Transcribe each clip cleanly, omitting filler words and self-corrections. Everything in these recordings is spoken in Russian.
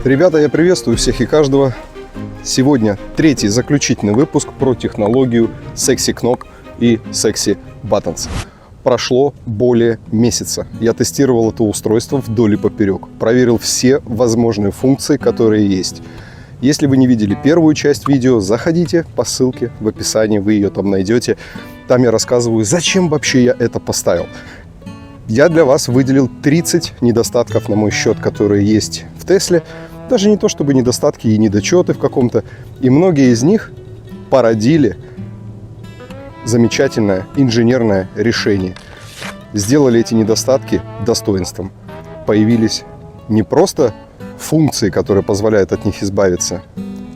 Ребята, я приветствую всех и каждого. Сегодня третий заключительный выпуск про технологию Sexy Knob и Sexy Buttons. Прошло более месяца. Я тестировал это устройство вдоль и поперек. Проверил все возможные функции, которые есть. Если вы не видели первую часть видео, заходите по ссылке в описании, вы ее там найдете. Там я рассказываю, зачем вообще я это поставил. Я для вас выделил 30 недостатков на мой счет, которые есть в Тесле. Даже не то чтобы недостатки и недочеты в каком-то. И многие из них породили замечательное инженерное решение. Сделали эти недостатки достоинством. Появились не просто функции, которые позволяют от них избавиться,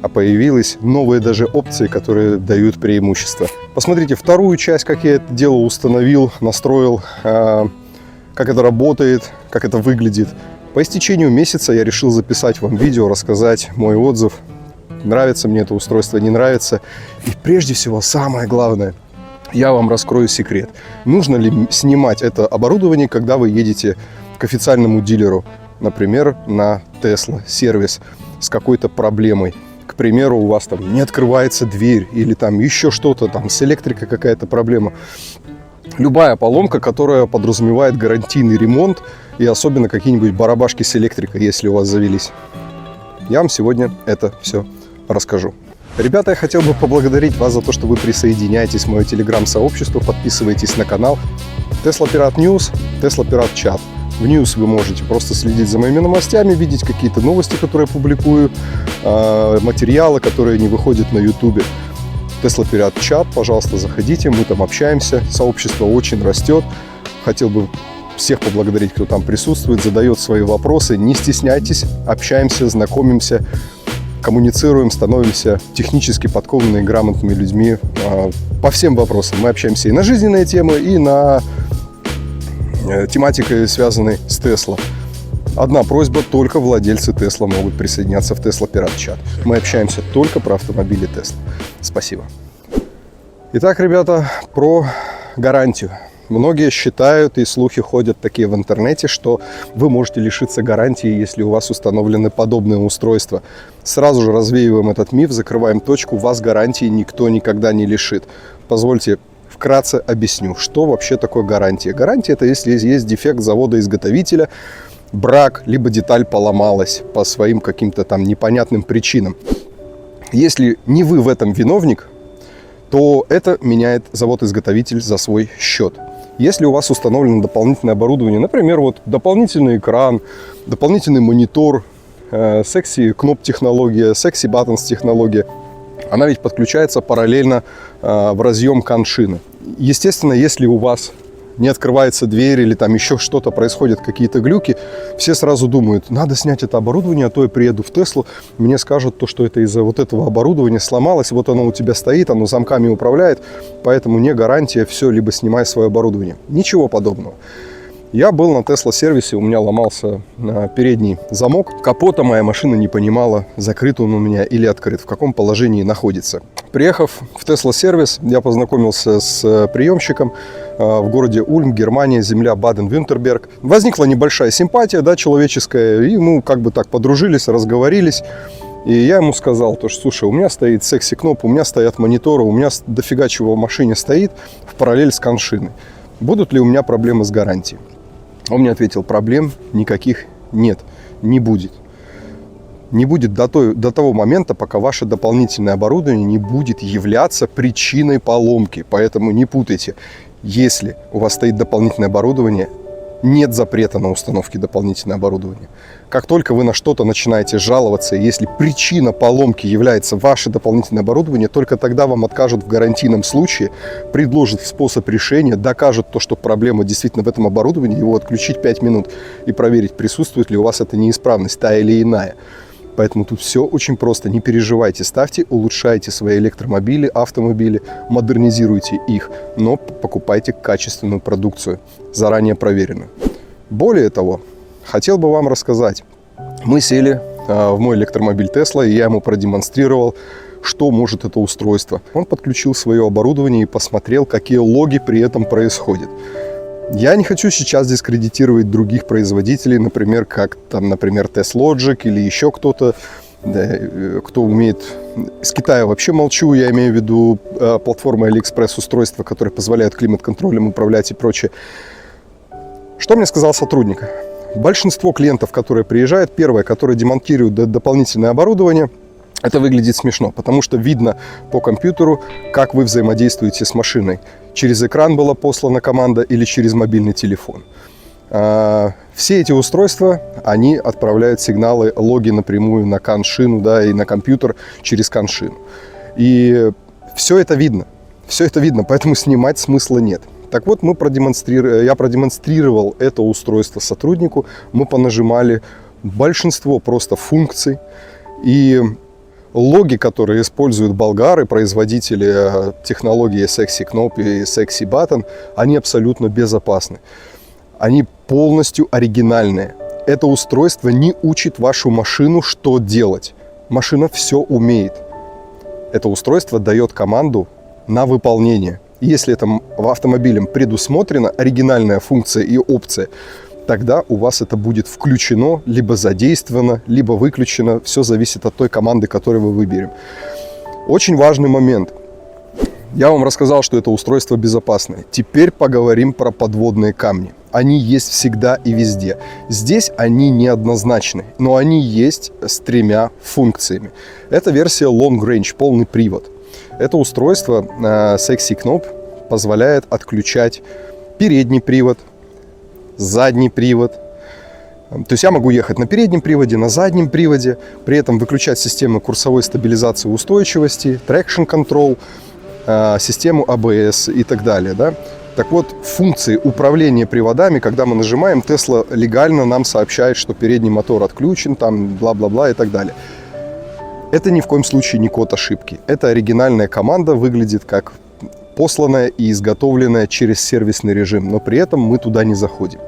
а появились новые даже опции, которые дают преимущество. Посмотрите вторую часть, как я это дело установил, настроил, как это работает, как это выглядит. По истечению месяца я решил записать вам видео, рассказать мой отзыв. Нравится мне это устройство, не нравится. И прежде всего, самое главное, я вам раскрою секрет. Нужно ли снимать это оборудование, когда вы едете к официальному дилеру, например, на Tesla сервис с какой-то проблемой. К примеру, у вас там не открывается дверь или там еще что-то, там с электрикой какая-то проблема. Любая поломка, которая подразумевает гарантийный ремонт и особенно какие-нибудь барабашки с электрикой, если у вас завелись. Я вам сегодня это все расскажу. Ребята, я хотел бы поблагодарить вас за то, что вы присоединяетесь в мое телеграм-сообщество, подписываетесь на канал Tesla Pirate News, Tesla Pirate Chat. В News вы можете просто следить за моими новостями, видеть какие-то новости, которые я публикую, материалы, которые не выходят на YouTube. Tesla Pirate Chat, пожалуйста, заходите, мы там общаемся, сообщество очень растет. Хотел бы всех поблагодарить, кто там присутствует, задает свои вопросы. Не стесняйтесь, общаемся, знакомимся, коммуницируем, становимся технически подкованными, грамотными людьми по всем вопросам. Мы общаемся и на жизненные темы, и на тематикой, связанной с Tesla. Одна просьба, только владельцы Tesla могут присоединяться в Tesla Pirate Chat. Мы общаемся только про автомобили Tesla. Спасибо. Итак, ребята, про гарантию. Многие считают, и слухи ходят такие в интернете, что вы можете лишиться гарантии, если у вас установлены подобные устройства. Сразу же развеиваем этот миф, закрываем точку. Вас гарантии никто никогда не лишит. Позвольте вкратце объясню, что вообще такое гарантия. Гарантия – это если есть дефект завода-изготовителя, брак, либо деталь поломалась по своим каким-то там непонятным причинам. Если не вы в этом виновник, то это меняет завод-изготовитель за свой счет. Если у вас установлено дополнительное оборудование, например, вот дополнительный экран, дополнительный монитор, Sexy Knob технология, Sexy Buttons технология, она ведь подключается параллельно в разъем коншины. Естественно, если у вас не открывается дверь или там еще что-то происходит, какие-то глюки, все сразу думают, надо снять это оборудование, а то я приеду в Теслу, мне скажут, что это из-за вот этого оборудования сломалось, вот оно у тебя стоит, оно замками управляет, поэтому не гарантия, все, либо снимай свое оборудование. Ничего подобного. Я был на Tesla сервисе, у меня ломался передний замок, капота моя машина не понимала, закрыт он у меня или открыт, в каком положении находится. Приехав в Tesla сервис, я познакомился с приемщиком в городе Ульм, Германия, земля Баден-Вюртемберг. Возникла небольшая симпатия, да, человеческая, и мы как бы так подружились, разговорились. И я ему сказал, что, слушай, у меня стоит Sexy Knob, у меня стоят мониторы, у меня дофига чего в машине стоит в параллель с коншиной. Будут ли у меня проблемы с гарантией? Он мне ответил, проблем никаких нет, не будет. Не будет до того момента, пока ваше дополнительное оборудование не будет являться причиной поломки. Поэтому не путайте. Если у вас стоит дополнительное оборудование, нет запрета на установку дополнительного оборудования. Как только вы на что-то начинаете жаловаться, если причина поломки является ваше дополнительное оборудование, только тогда вам откажут в гарантийном случае, предложат способ решения, докажут то, что проблема действительно в этом оборудовании, его отключить 5 минут и проверить, присутствует ли у вас эта неисправность, та или иная. Поэтому тут все очень просто. Не переживайте, ставьте, улучшайте свои электромобили, автомобили, модернизируйте их, но покупайте качественную продукцию, заранее проверенную. Более того, хотел бы вам рассказать. Мы сели в мой электромобиль Tesla, и я ему продемонстрировал, что может это устройство. Он подключил свое оборудование и посмотрел, какие логи при этом происходят. Я не хочу сейчас дискредитировать других производителей, например, как там, например, TestLogic или еще кто-то, да, кто умеет... С Китая вообще молчу, я имею в виду платформы AliExpress, устройства, которые позволяют климат-контролем управлять и прочее. Что мне сказал сотрудник? Большинство клиентов, которые приезжают, первое, которые демонтируют дополнительное оборудование, это выглядит смешно, потому что видно по компьютеру, как вы взаимодействуете с машиной. Через экран была послана команда или через мобильный телефон. Все эти устройства, они отправляют сигналы, логи напрямую на CAN-шину, да, и на компьютер через CAN-шину. И все это видно, поэтому снимать смысла нет. Так вот, я продемонстрировал это устройство сотруднику, мы понажимали большинство просто функций, и логи, которые используют болгары, производители технологии Sexy Knob и Sexy Button, они абсолютно безопасны. Они полностью оригинальные. Это устройство не учит вашу машину, что делать. Машина все умеет. Это устройство дает команду на выполнение. И если это автомобилем предусмотрена оригинальная функция и опция, тогда у вас это будет включено, либо задействовано, либо выключено. Все зависит от той команды, которую мы выберем. Очень важный момент. Я вам рассказал, что это устройство безопасное. Теперь поговорим про подводные камни. Они есть всегда и везде. Здесь они неоднозначны, но они есть с 3 функциями. Это версия Long Range, полный привод. Это устройство Sexy Knob позволяет отключать передний привод, задний привод. То есть я могу ехать на переднем приводе, на заднем приводе, при этом выключать систему курсовой стабилизации устойчивости, traction control, систему ABS и так далее. Да? Так вот, функции управления приводами, когда мы нажимаем, Tesla легально нам сообщает, что передний мотор отключен, там бла-бла-бла и так далее. Это ни в коем случае не код ошибки. Это оригинальная команда, выглядит как посланная и изготовленная через сервисный режим, но при этом мы туда не заходим.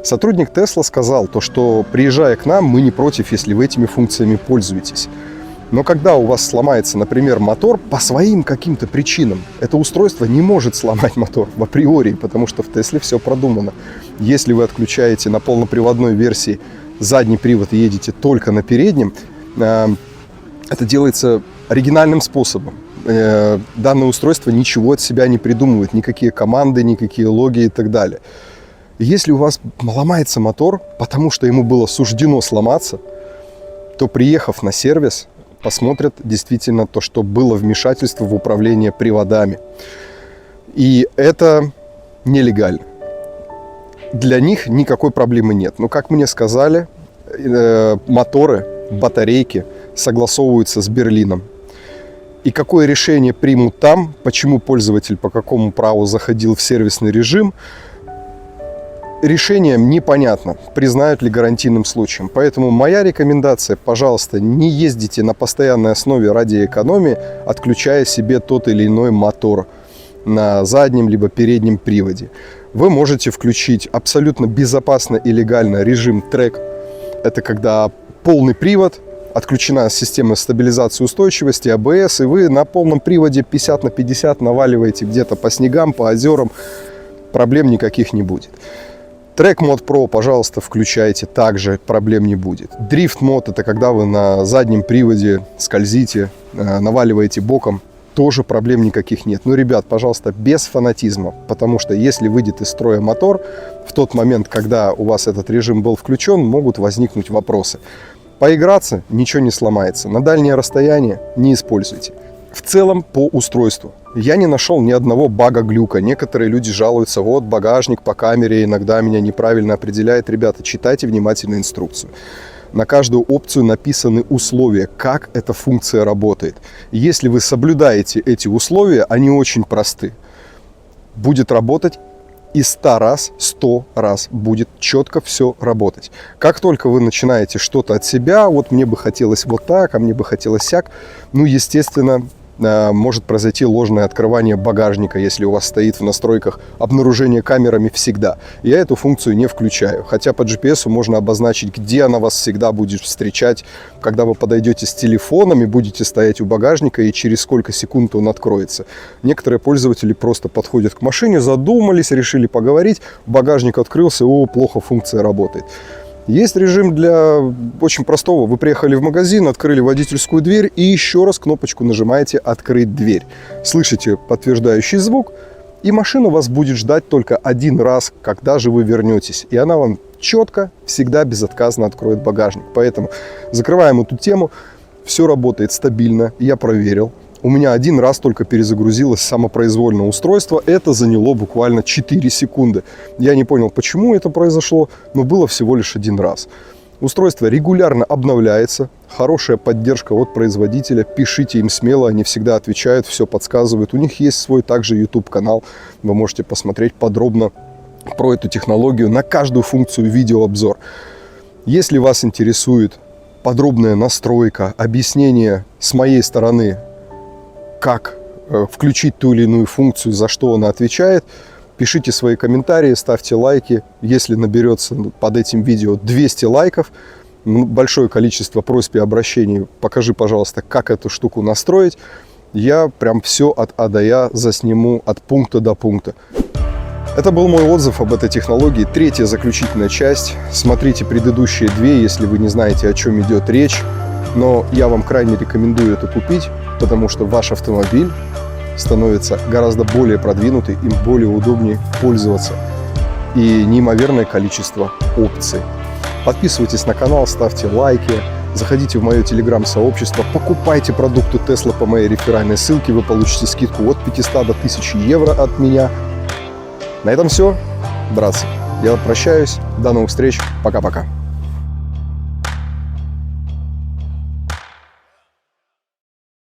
Сотрудник Tesla сказал, что приезжая к нам, мы не против, если вы этими функциями пользуетесь. Но когда у вас сломается, например, мотор, по своим каким-то причинам, это устройство не может сломать мотор в априори, потому что в Тесле все продумано. Если вы отключаете на полноприводной версии задний привод и едете только на переднем, это делается оригинальным способом. Данное устройство ничего от себя не придумывает, никакие команды, никакие логи и так далее. Если у вас ломается мотор, потому что ему было суждено сломаться, то, приехав на сервис, посмотрят действительно то, что было вмешательство в управление приводами. И это нелегально. Для них никакой проблемы нет. Но, как мне сказали, моторы, батарейки согласовываются с Берлином. И какое решение примут там, почему пользователь по какому праву заходил в сервисный режим, решение непонятно, признают ли гарантийным случаем. Поэтому моя рекомендация, пожалуйста, не ездите на постоянной основе ради экономии, отключая себе тот или иной мотор на заднем либо переднем приводе. Вы можете включить абсолютно безопасно и легально режим трек. Это когда полный привод, отключена система стабилизации устойчивости, ABS, и вы на полном приводе 50 на 50 наваливаете где-то по снегам, по озерам, проблем никаких не будет. Track Mode Pro, пожалуйста, включайте, также проблем не будет. Drift Mode — это когда вы на заднем приводе скользите, наваливаете боком, тоже проблем никаких нет. Но, ребят, пожалуйста, без фанатизма, потому что если выйдет из строя мотор, в тот момент, когда у вас этот режим был включен, могут возникнуть вопросы. Поиграться — ничего не сломается. На дальнее расстояние не используйте. В целом по устройству я не нашел ни одного бага-глюка. Некоторые люди жалуются, вот багажник по камере иногда меня неправильно определяет. Ребята, читайте внимательно инструкцию. На каждую опцию написаны условия, как эта функция работает. Если вы соблюдаете эти условия, они очень просты. Будет работать и 100 раз будет четко все работать. Как только вы начинаете что-то от себя, вот мне бы хотелось вот так, а мне бы хотелось сяк, ну, естественно, может произойти ложное открывание багажника, если у вас стоит в настройках обнаружение камерами всегда. Я эту функцию не включаю, хотя по GPS можно обозначить, где она вас всегда будет встречать, когда вы подойдете с телефоном и будете стоять у багажника, и через сколько секунд он откроется. Некоторые пользователи просто подходят к машине, задумались, решили поговорить, багажник открылся, о, плохо функция работает. Есть режим для очень простого. Вы приехали в магазин, открыли водительскую дверь и еще раз кнопочку нажимаете «Открыть дверь». Слышите подтверждающий звук, и машина вас будет ждать только один раз, когда же вы вернетесь. И она вам четко, всегда безотказно откроет багажник. Поэтому закрываем эту тему. Все работает стабильно, я проверил. У меня один раз только перезагрузилось самопроизвольное устройство. Это заняло буквально 4 секунды. Я не понял, почему это произошло, но было всего лишь один раз. Устройство регулярно обновляется. Хорошая поддержка от производителя. Пишите им смело, они всегда отвечают, все подсказывают. У них есть свой также YouTube-канал. Вы можете посмотреть подробно про эту технологию, на каждую функцию видеообзор. Если вас интересует подробная настройка, объяснение с моей стороны, как включить ту или иную функцию, за что она отвечает, пишите свои комментарии, ставьте лайки. Если наберется под этим видео 200 лайков, большое количество просьб и обращений, покажи, пожалуйста, как эту штуку настроить, я прям все от А до Я засниму от пункта до пункта. Это был мой отзыв об этой технологии, третья заключительная часть. Смотрите предыдущие две, если вы не знаете, о чем идет речь. Но я вам крайне рекомендую это купить, потому что ваш автомобиль становится гораздо более продвинутый, им более удобнее пользоваться. И неимоверное количество опций. Подписывайтесь на канал, ставьте лайки, заходите в мое телеграм-сообщество, покупайте продукты Tesla по моей реферальной ссылке, вы получите скидку от 500 до 1000 евро от меня. На этом все, братцы. Я прощаюсь, до новых встреч, пока-пока.